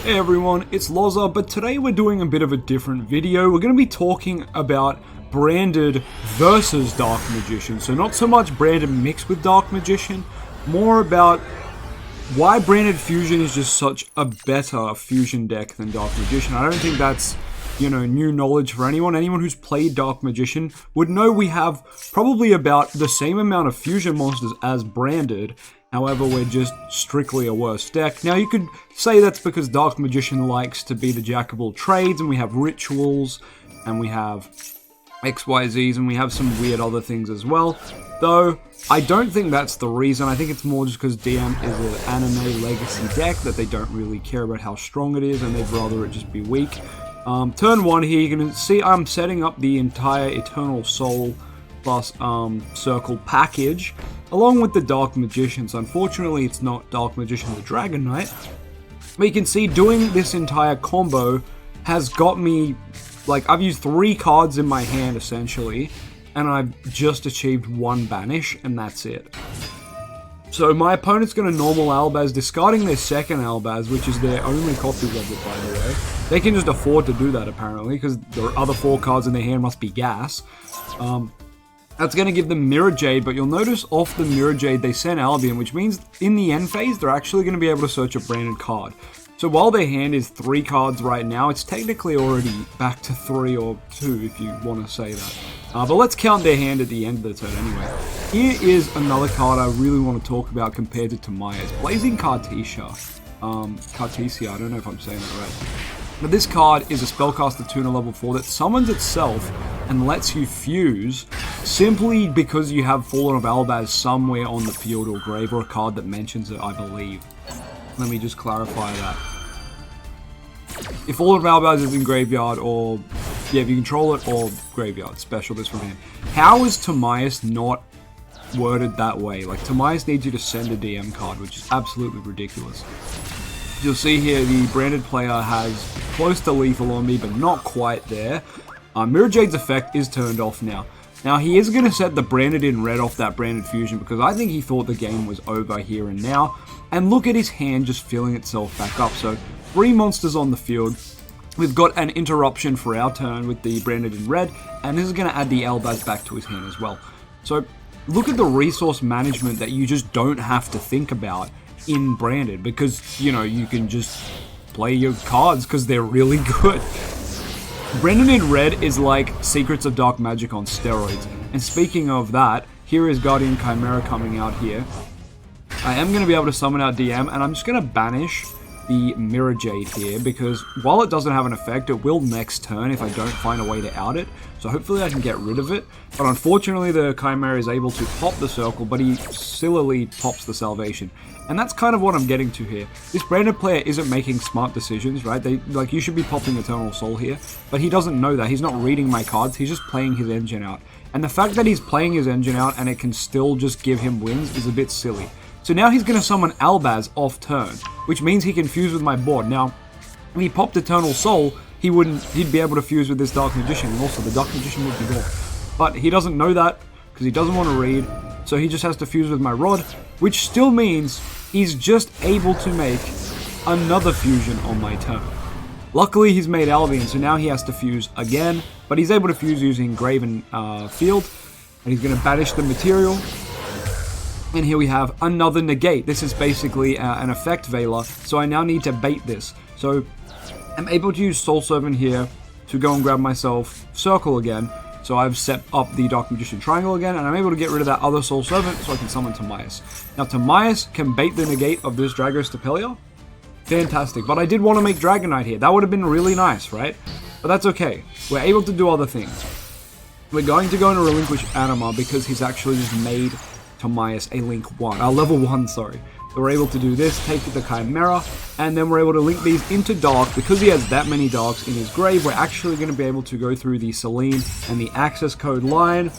Hey everyone, it's Loza, but today we're doing a bit of a different video. We're going to be talking about Branded versus Dark Magician. So not so much Branded mixed with Dark Magician, more about why Branded Fusion is just such a better fusion deck than Dark Magician. I don't think that's, new knowledge for anyone. Anyone who's played Dark Magician would know we have probably about the same amount of fusion monsters as Branded. However, we're just strictly a worse deck. Now, you could say that's because Dark Magician likes to be the jack of all trades, and we have rituals, and we have XYZs, and we have some weird other things as well. Though, I don't think that's the reason. I think it's more just because DM is an anime legacy deck that they don't really care about how strong it is, and they'd rather it just be weak. Turn 1 here, you can see I'm setting up the entire Eternal Soul plus Circle package, along with the Dark Magicians. Unfortunately, it's not Dark Magician the Dragon Knight. But you can see doing this entire combo has got me, I've used 3 cards in my hand, essentially, and I've just achieved 1 banish, and that's it. So my opponent's going to normal Albaz, discarding their second Albaz, which is their only copy of it, by the way. They can just afford to do that, apparently, because the other 4 cards in their hand must be gas. That's going to give them Mirror Jade, but you'll notice off the Mirror Jade they send Albion, which means in the end phase they're actually going to be able to search a branded card. So while their hand is 3 cards right now, it's technically already back to 3 or 2 if you want to say that. But let's count their hand at the end of the turn anyway. Here is another card I really want to talk about compared to Tamaya's. Blazing Cartesia. Cartesia, I don't know if I'm saying that right. But this card is a Spellcaster Tuner level 4 that summons itself and lets you fuse simply because you have Fallen of Albaz somewhere on the field or grave, or a card that mentions it, I believe. Let me just clarify that. If Fallen of Albaz is in graveyard, or if you control it, or graveyard, special this from him. How is Timaeus not worded that way? Timaeus needs you to send a DM card, which is absolutely ridiculous. You'll see here the branded player has close to lethal on me, but not quite there. Mirror Jade's effect is turned off now. Now, he is going to set the branded in red off that branded fusion, because I think he thought the game was over here and now. And look at his hand just filling itself back up. So, 3 monsters on the field. We've got an interruption for our turn with the branded in red, and this is going to add the Albaz back to his hand as well. So, look at the resource management that you just don't have to think about in branded, because you can just play your cards because they're really good. Branded in red is like Secrets of Dark Magic on steroids. And speaking of that, here is Guardian Chimera coming out here. I am going to be able to summon out DM, and I'm just going to banish the Mirror Jade here, because while it doesn't have an effect, it will next turn if I don't find a way to out it. So hopefully I can get rid of it. But unfortunately the Chimera is able to pop the circle, but he sillily pops the Salvation. And that's kind of what I'm getting to here. This branded player isn't making smart decisions, right? You should be popping Eternal Soul here, but he doesn't know that. He's not reading my cards, he's just playing his engine out. And the fact that he's playing his engine out and it can still just give him wins is a bit silly. So now he's going to summon Albaz off turn, which means he can fuse with my board. Now, when he popped Eternal Soul, he'd be able to fuse with this Dark Magician, and also the Dark Magician would be gone. But he doesn't know that, because he doesn't want to read, so he just has to fuse with my rod, which still means he's just able to make another fusion on my turn. Luckily, he's made Albion, so now he has to fuse again, but he's able to fuse using Graven Field, and he's going to banish the material. And here we have another negate. This is basically an effect Veiler, so I now need to bait this. So I'm able to use Soul Servant here to go and grab myself Circle again. So I've set up the Dark Magician Triangle again, and I'm able to get rid of that other Soul Servant so I can summon Timaeus. Now Timaeus can bait the negate of this Dragos Stapelia. Fantastic, but I did want to make Dragon Knight here. That would have been really nice, right? But that's okay. We're able to do other things. We're going to go and relinquish Anima because he's actually just made Timaeus a level 1, sorry. So we're able to do this, take the Chimera, and then we're able to link these into Dark. Because he has that many Darks in his grave, we're actually going to be able to go through the Selene and the access code line,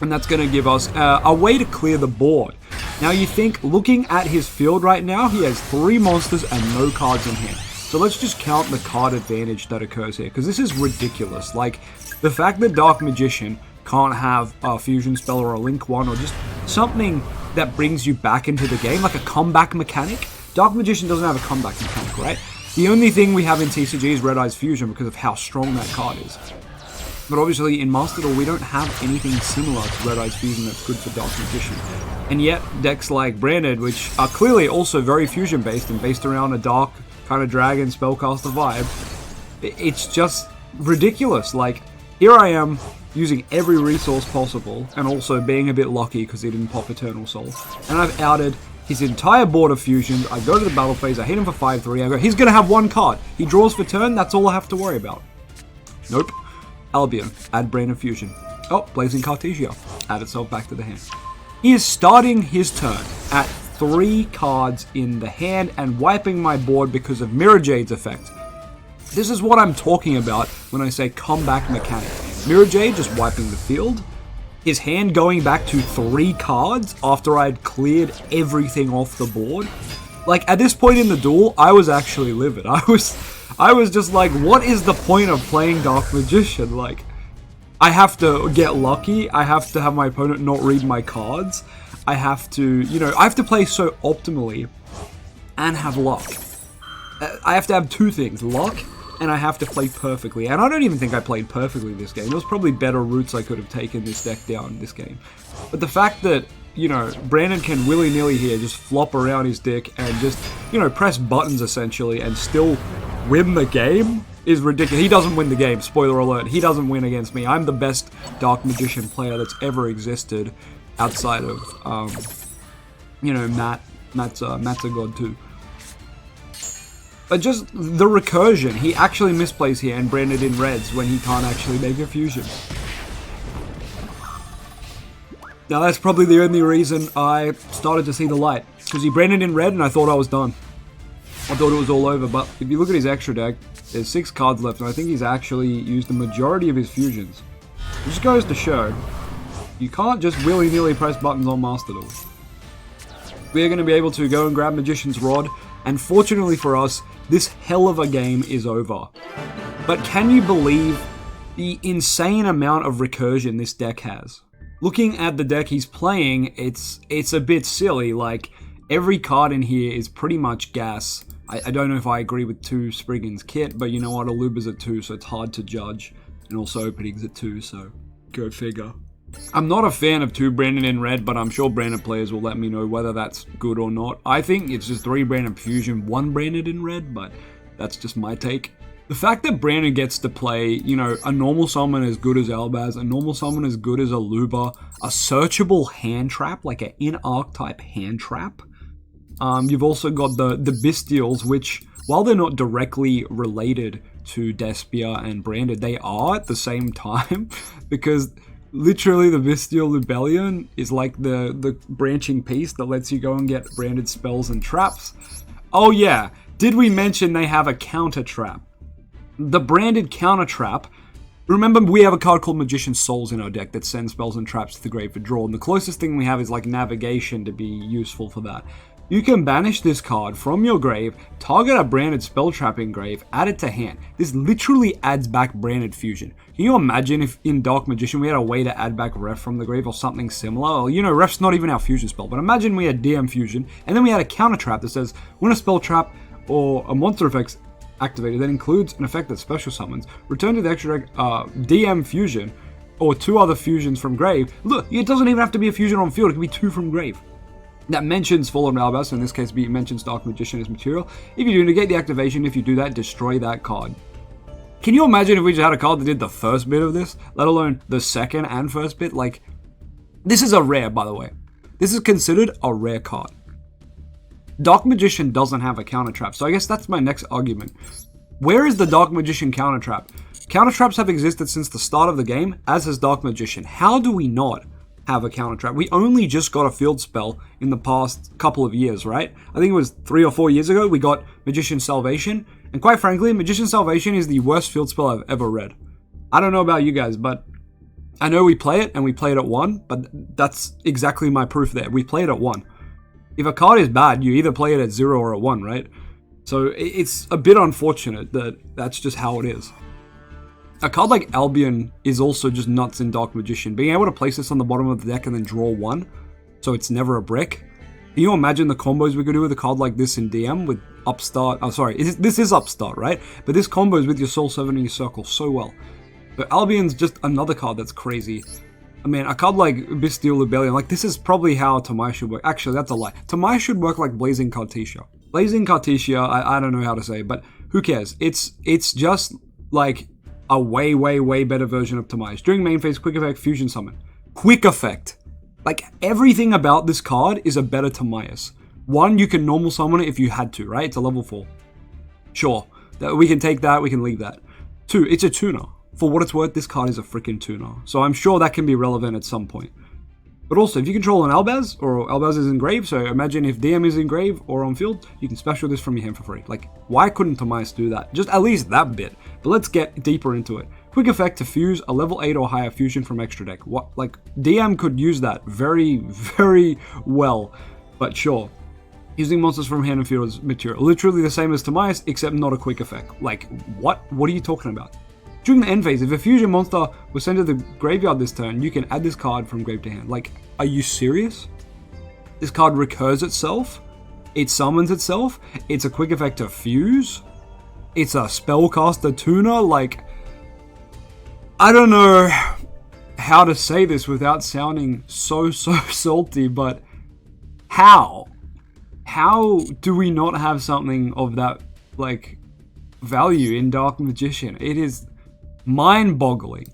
and that's going to give us a way to clear the board. Now you think, looking at his field right now, he has 3 monsters and no cards in hand. So let's just count the card advantage that occurs here, because this is ridiculous. The fact that Dark Magician can't have a fusion spell or a link one or just something that brings you back into the game, like a comeback mechanic. Dark Magician doesn't have a comeback mechanic, right? The only thing we have in TCG is Red Eyes Fusion because of how strong that card is. But obviously in Master Duel we don't have anything similar to Red Eyes Fusion that's good for Dark Magician. And yet decks like Branded, which are clearly also very fusion based and based around a dark kind of dragon spellcaster vibe, it's just ridiculous. Like, here I am using every resource possible and also being a bit lucky because he didn't pop Eternal Soul. And I've outed his entire board of fusions. I go to the battle phase, I hit him for 5-3, I go, he's going to have one card. He draws for turn, that's all I have to worry about. Nope. Albion, add Branded Fusion. Oh, Blazing Cartesia, add itself back to the hand. He is starting his turn at 3 cards in the hand and wiping my board because of Mirror Jade's effect. This is what I'm talking about when I say comeback mechanic. Mirror Jade just wiping the field, his hand going back to 3 cards after I'd cleared everything off the board. Like, at this point in the duel, I was actually livid. I was just like, what is the point of playing Dark Magician? Like, I have to get lucky, I have to have my opponent not read my cards, I have to, I have to play so optimally and have luck. I have to have 2 things, luck and I have to play perfectly. And I don't even think I played perfectly this game. There was probably better routes I could have taken this deck down this game. But the fact that, Brandon can willy-nilly here just flop around his dick and just, press buttons essentially and still win the game is ridiculous. He doesn't win the game, spoiler alert. He doesn't win against me. I'm the best Dark Magician player that's ever existed outside of, Matt's a god too. But just the recursion, he actually misplays here and branded in reds when he can't actually make a fusion. Now that's probably the only reason I started to see the light, because he branded in red and I thought I was done. I thought it was all over, but if you look at his extra deck, there's 6 cards left and I think he's actually used the majority of his fusions. It just goes to show, you can't just willy-nilly press buttons on Master Duel. We are going to be able to go and grab Magician's Rod, and fortunately for us, this hell of a game is over. But can you believe the insane amount of recursion this deck has? Looking at the deck he's playing, it's a bit silly. Like, every card in here is pretty much gas. I don't know if I agree with 2 Spriggan's kit, but you know what, Aluba's at 2, so it's hard to judge. And also Opening's at 2, so go figure. I'm not a fan of 2 Branded in red, but I'm sure Branded players will let me know whether that's good or not. I think it's just 3 Branded Fusion, 1 Branded in red, but that's just my take. The fact that Brandon gets to play, a normal summon as good as Albaz, a normal summon as good as Aluba, a searchable hand trap, like an in-archetype hand trap. You've also got the Bestials, which, while they're not directly related to Despia and Branded, they are at the same time, because literally the Bestial Rebellion is like the branching piece that lets you go and get branded spells and traps. Oh yeah, did we mention they have a counter trap? The branded counter trap, remember we have a card called Magician's Souls in our deck that sends spells and traps to the grave for draw, and the closest thing we have is like navigation to be useful for that. You can banish this card from your grave, target a branded spell trap in grave, add it to hand. This literally adds back branded fusion. Can you imagine if in Dark Magician we had a way to add back Ref from the grave or something similar? Well, Ref's not even our fusion spell, but imagine we had DM fusion, and then we had a counter trap that says, when a spell trap or a monster effect's activated that includes an effect that special summons, return to the extra deck DM fusion or 2 other fusions from grave. Look, it doesn't even have to be a fusion on field, it can be 2 from grave. That mentions Fallen Albaz, in this case it mentions Dark Magician as material. If you do negate the activation, if you do that, destroy that card. Can you imagine if we just had a card that did the first bit of this, let alone the second and first bit? Like, this is a rare, by the way. This is considered a rare card. Dark Magician doesn't have a counter trap, so I guess that's my next argument. Where is the Dark Magician counter trap? Counter traps have existed since the start of the game, as has Dark Magician. How do we not have a counter trap? We only just got a field spell in the past couple of years, right? I think it was 3 or 4 years ago we got Magician's Salvation, and quite frankly, Magician's Salvation is the worst field spell I've ever read. I don't know about you guys, but I know we play it, and we play it at 1, but that's exactly my proof there. We play it at 1. If a card is bad, you either play it at 0 or at 1, right? So it's a bit unfortunate that that's just how it is. A card like Albion is also just nuts in Dark Magician. Being able to place this on the bottom of the deck and then draw 1, so it's never a brick, Can you imagine the combos we could do with a card like this in DM with Upstart? Oh, sorry, this is Upstart, right? But this combos with your Soul Servant in your circle so well. But Albion's just another card that's crazy. I mean, a card like Bestial Rebellion, like this is probably how Tamai should work. Actually, that's a lie. Tamai should work like Blazing Cartesia. Blazing Cartesia, I don't know how to say, but who cares? It's just like a way, way, way better version of Tamai. During main phase, quick effect, fusion summon. Quick effect. Like, everything about this card is a better Timaeus. One, you can normal summon it if you had to, right? It's a level 4. Sure. We can take that, we can leave that. 2, it's a tuner. For what it's worth, this card is a freaking tuner. So I'm sure that can be relevant at some point. But also, if you control an Albaz, or Albaz is in grave, so imagine if DM is in grave or on field, you can special this from your hand for free. Like, why couldn't Timaeus do that? Just at least that bit. But let's get deeper into it. Quick effect to fuse a level 8 or higher fusion from extra deck. What, like, DM could use that very, very well. But sure. Using monsters from hand and field as material. Literally the same as Timaeus, except not a quick effect. Like, what? What are you talking about? During the end phase, if a fusion monster was sent to the graveyard this turn, you can add this card from grave to hand. Like, are you serious? This card recurs itself. It summons itself. It's a quick effect to fuse. It's a spellcaster tuner. Like, I don't know how to say this without sounding so salty, but how? How do we not have something of that, like, value in Dark Magician? It is mind-boggling.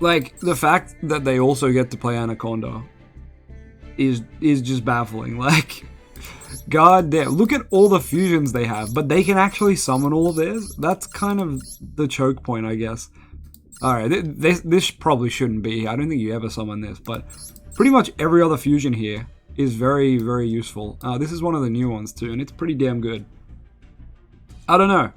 Like, the fact that they also get to play Anaconda is just baffling. Like, god damn, look at all the fusions they have, but they can actually summon all of theirs? That's kind of the choke point, I guess. Alright, this probably shouldn't be. I don't think you ever summon this, but pretty much every other fusion here is very, very useful. This is one of the new ones too, and it's pretty damn good. I don't know.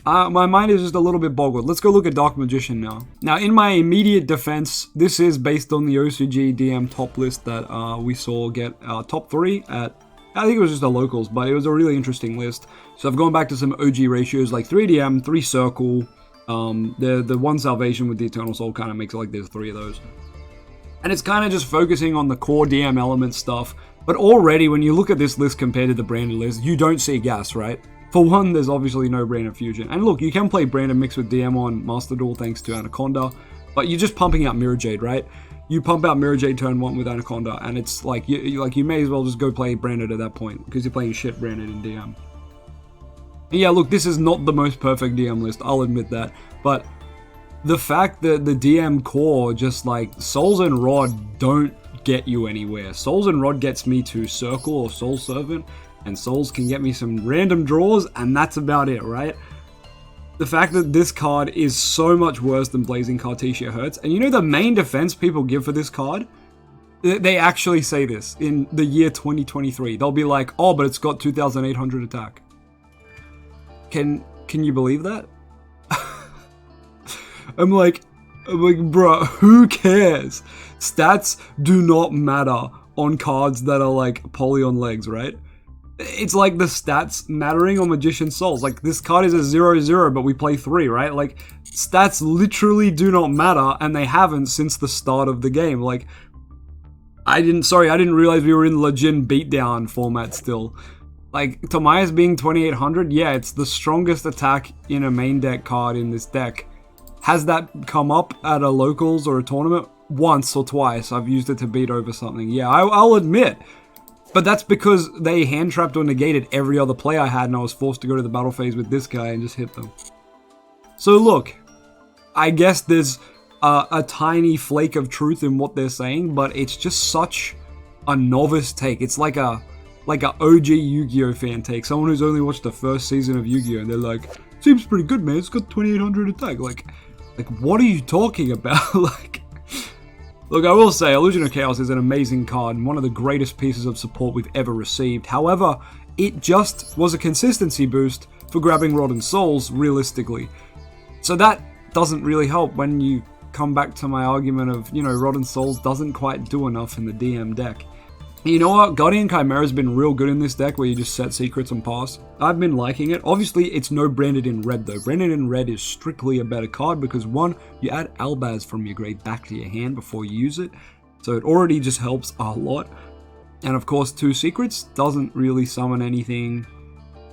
My mind is just a little bit boggled. Let's go look at Dark Magician now. Now, in my immediate defense, this is based on the OCG DM top list that we saw get top 3 at, I think it was just the locals, but it was a really interesting list. So I've gone back to some OG ratios like 3 DM, 3 Circle. The 1 Salvation with the Eternal Soul kind of makes it like there's 3 of those. And it's kind of just focusing on the core DM element stuff. But already, when you look at this list compared to the branded list, you don't see gas, right? For one, there's obviously no branded fusion. And look, you can play branded mix with DM on Master Duel thanks to Anaconda. But you're just pumping out Mirror Jade, right? You pump out Mirror Jade turn 1 with Anaconda. And it's like, you may as well just go play branded at that point. Because you're playing shit branded in DM. And yeah, look, this is not the most perfect DM list. I'll admit that. But the fact that the DM core, just like Souls and Rod, don't get you anywhere. Souls and Rod gets me to Circle or Soul Servant, and Souls can get me some random draws, and that's about it, right? The fact that this card is so much worse than Blazing Cartesia hurts, and you know the main defense people give for this card? They actually say this in the year 2023. They'll be like, oh, but it's got 2,800 attack. Can you believe that? I'm like, bro, who cares? Stats do not matter on cards that are like poly on legs, right? It's like the stats mattering on Magician Souls. Like, this card is a 0/0, but we play 3, right? Like, stats literally do not matter, and they haven't since the start of the game. Like, I didn't realize we were in the Legend beatdown format still. Like, Timaeus being 2800, yeah, it's the strongest attack in a main deck card in this deck. Has that come up at a locals or a tournament? Once or twice. I've used it to beat over something. Yeah, I'll admit. But that's because they hand-trapped or negated every other play I had, and I was forced to go to the battle phase with this guy and just hit them. So look, I guess there's a tiny flake of truth in what they're saying, but it's just such a novice take. It's like a OG Yu-Gi-Oh fan take. Someone who's only watched the first season of Yu-Gi-Oh, and they're like, seems pretty good, man. It's got 2800 attack. Like, what are you talking about? Like, look, I will say, Illusion of Chaos is an amazing card and one of the greatest pieces of support we've ever received. However, it just was a consistency boost for grabbing Rod and Souls, realistically. So that doesn't really help when you come back to my argument of, you know, Rod and Souls doesn't quite do enough in the DM deck. You know what? Guardian Chimera has been real good in this deck where you just set secrets and pass. I've been liking it. Obviously, it's no Branded in Red though. Branded in Red is strictly a better card because one, you add Albaz from your grave back to your hand before you use it. So it already just helps a lot. And of course, 2 secrets doesn't really summon anything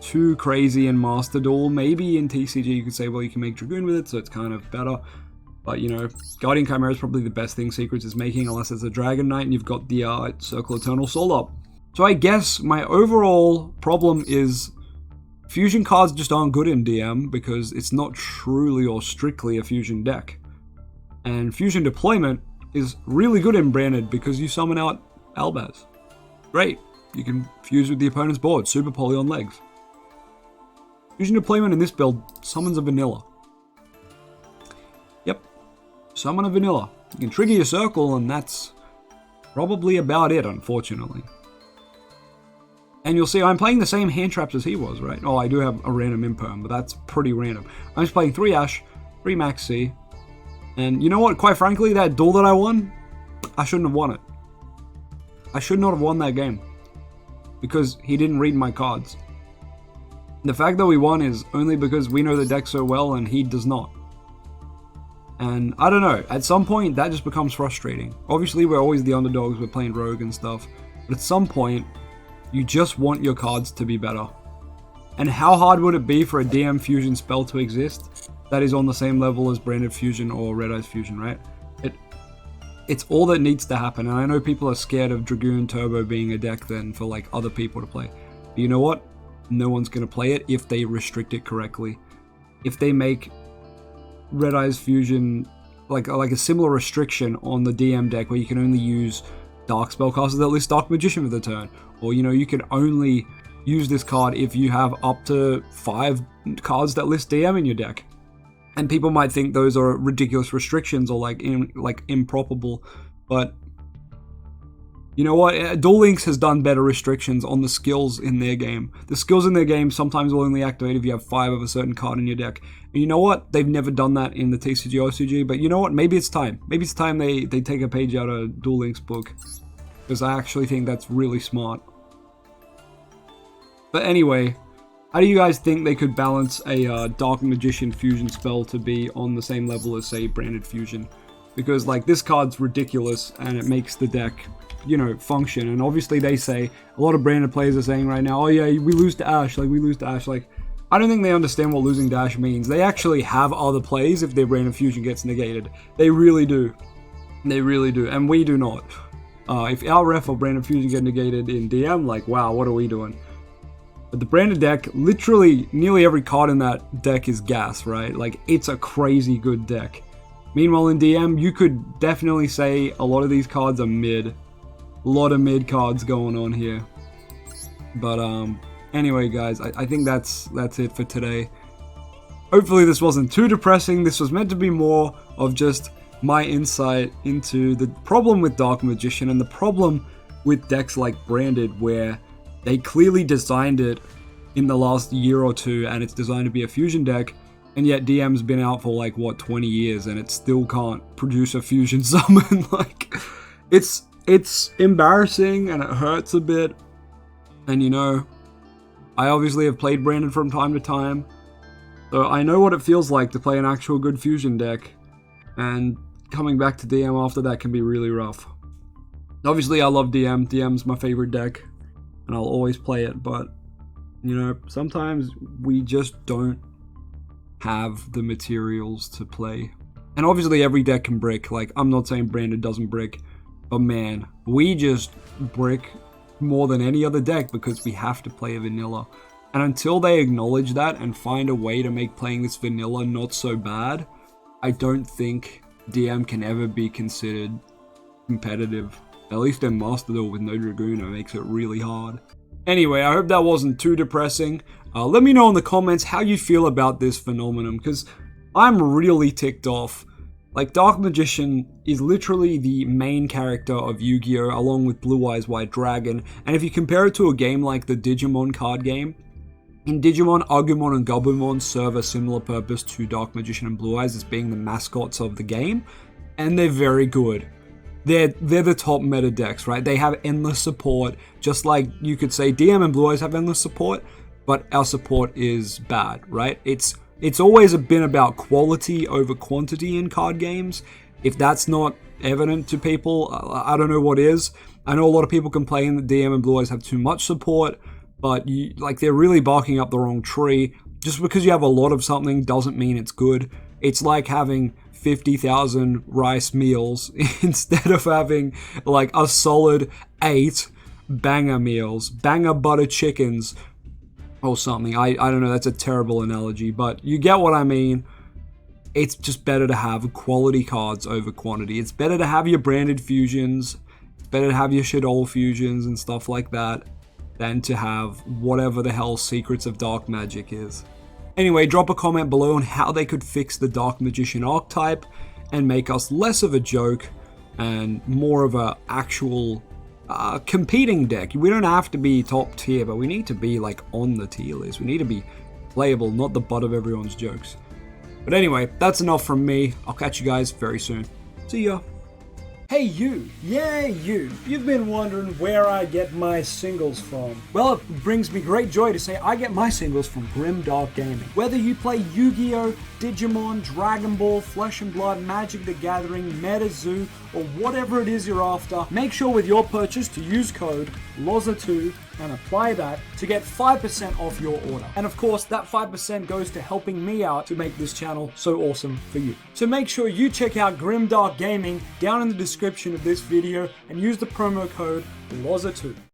too crazy in Master Duel. Maybe in TCG you could say, well, you can make Dragoon with it, so it's kind of better. But, you know, Guardian Chimera is probably the best thing Secrets is making, unless it's a Dragon Knight and you've got the Circle Eternal Soul up. So I guess my overall problem is fusion cards just aren't good in DM because it's not truly or strictly a fusion deck. And fusion deployment is really good in Branded because you summon out Albaz. Great. You can fuse with the opponent's board, super poly on legs. Fusion deployment in this build summons a vanilla. Yep. Summon a vanilla. You can trigger your circle and that's probably about it, unfortunately. And you'll see I'm playing the same hand traps as he was, right? Oh, I do have a random imperm, but that's pretty random. I'm just playing 3 Ash, 3 Max C. And you know what? Quite frankly, that duel that I won, I shouldn't have won it. I should not have won that game. Because he didn't read my cards. The fact that we won is only because we know the deck so well and he does not. And I don't know, at some point that just becomes frustrating. Obviously we're always the underdogs, we're playing rogue and stuff. But at some point, you just want your cards to be better. And how hard would it be for a DM fusion spell to exist that is on the same level as Branded Fusion or Red Eyes Fusion, right? It's all that needs to happen. And I know people are scared of Dragoon Turbo being a deck then for like other people to play. But you know what? No one's going to play it if they restrict it correctly. If they make Red Eyes Fusion like a similar restriction on the DM deck where you can only use Dark Spellcasters that list Dark Magician for the turn. Or, you know, you can only use this card if you have up to 5 cards that list DM in your deck. And people might think those are ridiculous restrictions or like improbable, but you know what? Duel Links has done better restrictions on the skills in their game. The skills in their game sometimes will only activate if you have 5 of a certain card in your deck. And you know what? They've never done that in the TCG OCG, but you know what? Maybe it's time. Maybe it's time they take a page out of Duel Links' book. Because I actually think that's really smart. But anyway, how do you guys think they could balance a Dark Magician fusion spell to be on the same level as, say, Branded Fusion? Because, like, this card's ridiculous and it makes the deck, you know, function. And obviously they say, a lot of Branded players are saying right now, oh yeah, we lose to Ash, like, we lose to Ash. Like, I don't think they understand what losing to Ash means. They actually have other plays if their Branded Fusion gets negated. They really do. They really do. And we do not. If our ref or Branded Fusion get negated in DM, like, wow, what are we doing? But the Branded deck, literally nearly every card in that deck is gas, right? Like, it's a crazy good deck. Meanwhile, in DM, you could definitely say a lot of these cards are mid. A lot of mid cards going on here. But, anyway, guys, I think that's it for today. Hopefully this wasn't too depressing. This was meant to be more of just my insight into the problem with Dark Magician and the problem with decks like Branded, where they clearly designed it in the last year or two, and it's designed to be a fusion deck, and yet DM's been out for like, what, 20 years, and it still can't produce a fusion summon. Like, it's embarrassing, and it hurts a bit. And you know, I obviously have played Branded from time to time, so I know what it feels like to play an actual good fusion deck, and coming back to DM after that can be really rough. Obviously, I love DM. DM's my favorite deck, and I'll always play it, but, you know, sometimes we just don't have the materials to play. And obviously every deck can brick. Like, I'm not saying Branded doesn't brick, but man, we just brick more than any other deck because we have to play a vanilla. And until they acknowledge that and find a way to make playing this vanilla not so bad, I don't think DM can ever be considered competitive. At least in Master Duel with no Dragoon, it makes it really hard. Anyway, I hope that wasn't too depressing. Let me know in the comments how you feel about this phenomenon, because I'm really ticked off. Like, Dark Magician is literally the main character of Yu-Gi-Oh! Along with Blue Eyes White Dragon, and if you compare it to a game like the Digimon card game, in Digimon, Agumon and Gabumon serve a similar purpose to Dark Magician and Blue Eyes as being the mascots of the game, and they're very good. They're the top meta decks, right? They have endless support, just like you could say DM and Blue Eyes have endless support, but our support is bad, right? It's always been about quality over quantity in card games. If that's not evident to people, I don't know what is. I know a lot of people complain that DM and Blue Eyes have too much support, but they're really barking up the wrong tree. Just because you have a lot of something doesn't mean it's good. It's like having 50,000 rice meals instead of having like a solid 8 banger meals, banger butter chickens or something. I don't know, that's a terrible analogy, but you get what I mean. It's just better to have quality cards over quantity. It's better to have your branded fusions. It's better to have your Shadow fusions and stuff like that than to have whatever the hell Secrets of Dark Magic is. Anyway, drop a comment below on how they could fix the Dark Magician archetype and make us less of a joke and more of a actual competing deck. We don't have to be top tier, but we need to be like on the tier list. We need to be playable, not the butt of everyone's jokes. But anyway, that's enough from me. I'll catch you guys very soon. See ya. Hey you, yeah you, you've been wondering where I get my singles from. Well, it brings me great joy to say I get my singles from Grimdark Gaming. Whether you play Yu-Gi-Oh!, Digimon, Dragon Ball, Flesh and Blood, Magic the Gathering, MetaZoo, or whatever it is you're after, make sure with your purchase to use code Loza2 and apply that to get 5% off your order. And of course, that 5% goes to helping me out to make this channel so awesome for you. So make sure you check out Grimdark Gaming down in the description of this video and use the promo code Loza2.